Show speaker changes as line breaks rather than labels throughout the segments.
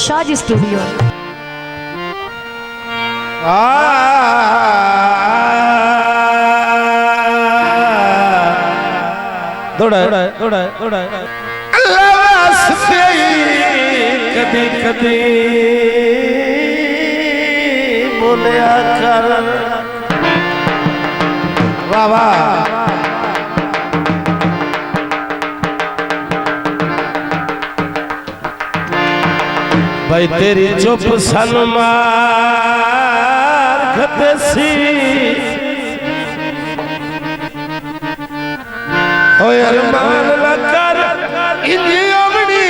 Shaz studio.
कदी कदी बोलिया कर वाह वाह भाई तेरी चुप सन मार खतसी ओए अरमान न कर इंजी अमड़ी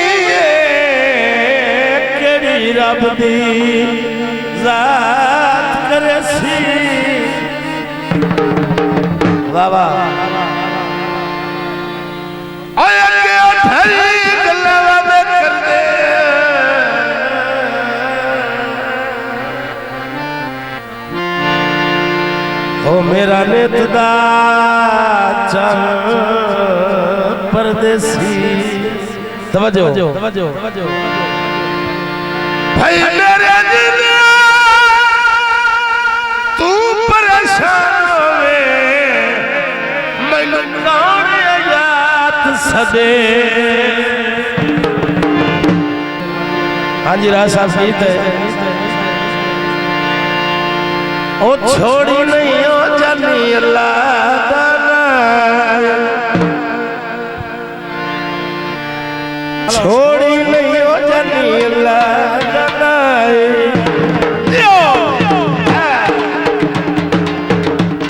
केड़ी रब दी जात करसी वाह वाह ओए अगे उठई गल्ला वे कर दे ओ मेरा नेतदा चल परदेसी तवज्जो भाई मेरे दिल तू परेशान होवे मैनू कौन याद सदे। हाँ जी राज साहब गीत है ओ छोड़ी नहीं हो जानी अल्लाह छोड़ी नहीं हो जानी अल्लाह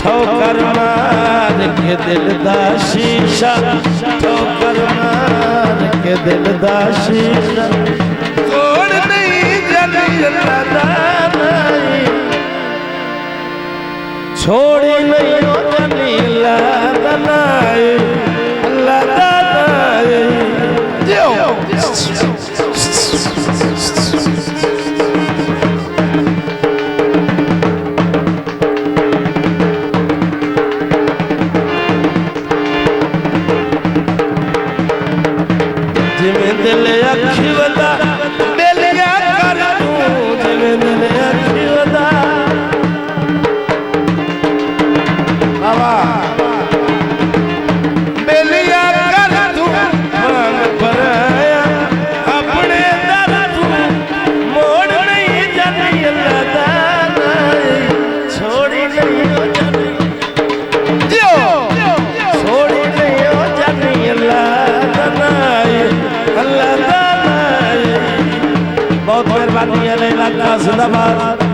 ठोकर मार के दिल दा शीशा ठोकर मार के दिल दा शीशा तोड़ नहीं जानी अल्लाह छोड़ी नहीं हो जानी अल्लाह जिमें दिल अखी वदा बेलिया कर तू जिमें दिल अखी वदा बाबा बेलिया कर तू मांग पराया अपने दर तू मोड़ नहीं जानी अल्लाह छोड़ी नहीं हो जानी छोड़ी नहीं हो जानी अल्लाह बहुत मेहरबानी है इलाका जिंदाबाद।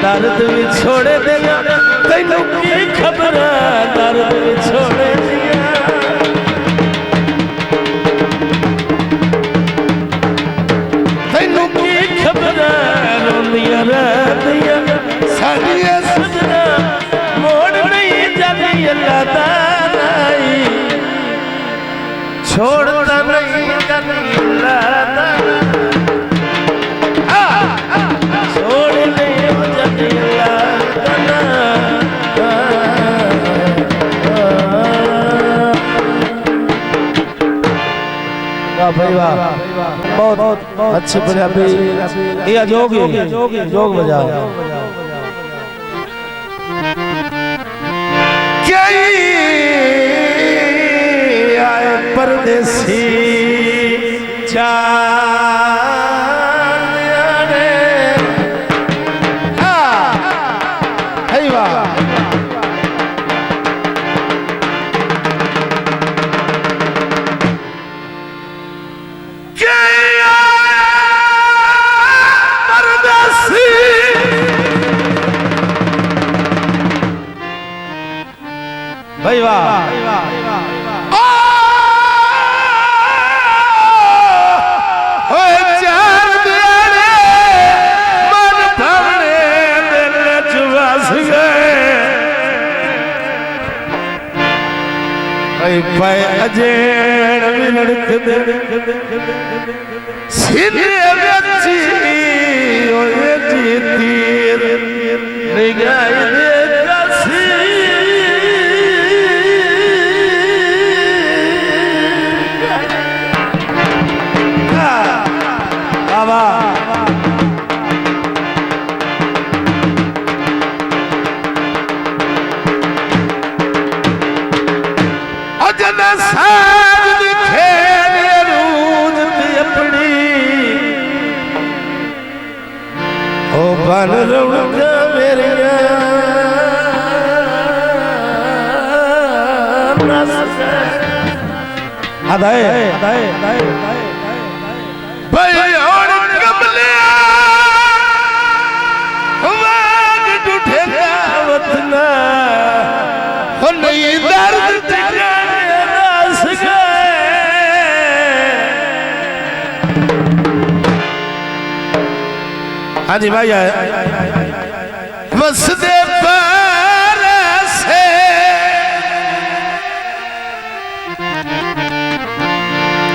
दर्द भी छोड़े दिया तैनू की खबर दर्द भी छोड़े दिया तैनू की खबर रोंदिया रहदिया साडिया सजना मोड़ नहीं जानी अल्लाह छोड़ता नहीं जानी अल्लाह छोड़ नहीं हो जानी भाई वाह बहुत अच्छी पंजाबी ये जोग बजाओ आए परदेसी परदेसी भाई वाह चार दियारे मन भावने दिल चुवास गए पाए अजेण भी लड़क दे सीधे बच्ची ओए जी तीर निगाह दे कसी बाबा अजना साज दिखे रूज अपनी ओ बन रौनक मेरिया अदाए अदाए अदाए भाई और कमलिया वाग टूटे वतना हो नहीं दर्द ठिकाने रस गए हाँ जी भाई बस दे पर से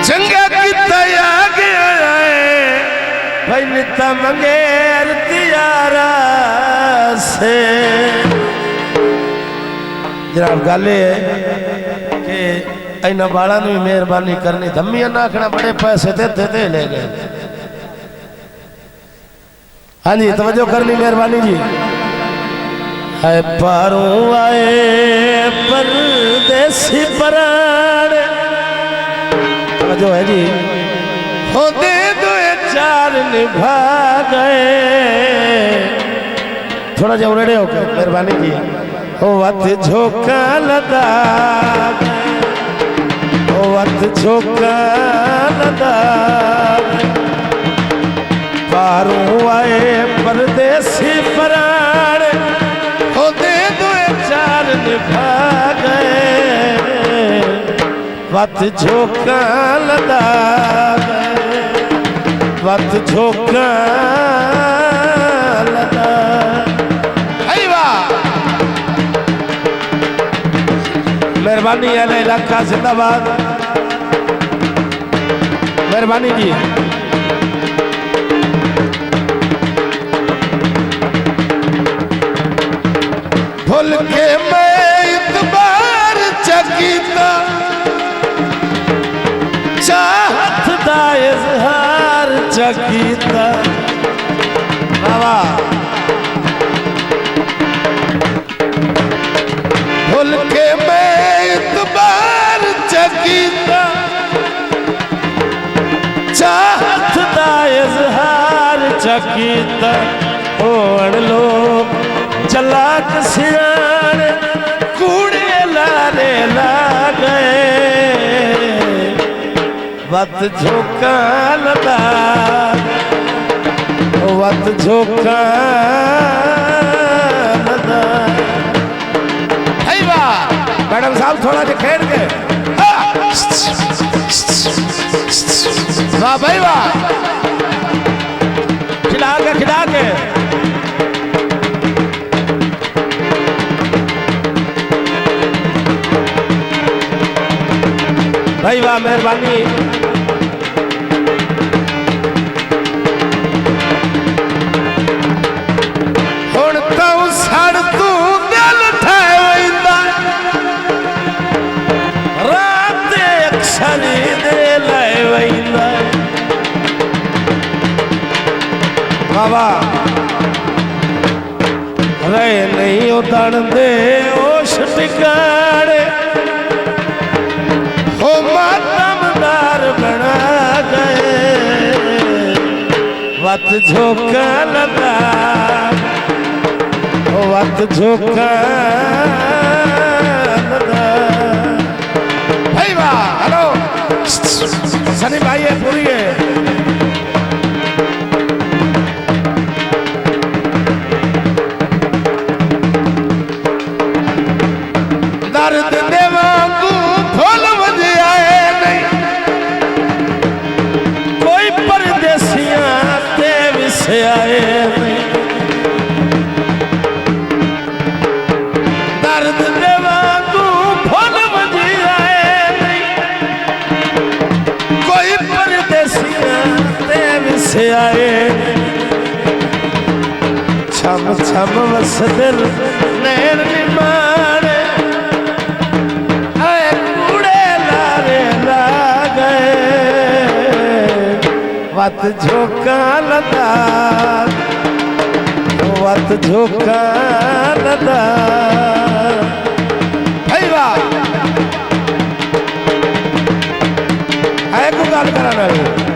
चंगा की तया गया भाई निता मंगेर तियारा से जनाब गल कि इन्होंने बालों भी मेहरबानी करनी धम्मियां ना आखना बड़े पैसे दे ले गए हाँ जी तवज्जो करनी मेहरबानी जी है पारों आए परदेसी प्राण तवज्जो है जी हो दे दो चार निभा गए थोड़ा जा उड़े होकर मेहरबानी जी हो वत झोंका लदा हो वत झोंका लदा पारों आए परदेसी प्राण हो दे दो चार निभा गए वत झोंका लदा वत झोंका लदा मेहरबानी है इलाका जिंदाबाद मेहरबानी जी भूल के मैं इतबार चकीता चाहत दा इजहार चकीता बाबा भूल के मैं इतबार चकीता चाहत दा इजहार चकीता होण लोग चलाक सियाण कूड़े लारे ला गए वत झोंका लदा वत झोंका लदा मैडम साहब थोड़ा जो खेल के वाह भाई वाह खिला के भाई वाह मेहरबानी हुण तो सड़ तू दिल ठहरा रात अक्सरी दे लाए वहींदा बाबा रे नहीं उतण दे ओश टिकाड़े हो मातमदार बना गए वत झोंका लगा वत झोंका लगा भाई वाह हेलो सनी भाई है पूरी है दर्द से आए छम छम वस दिल नैन निमाने आए कूड़े लारे ला गए वत झोंका लदा वत झोंका लदा है को गल कराना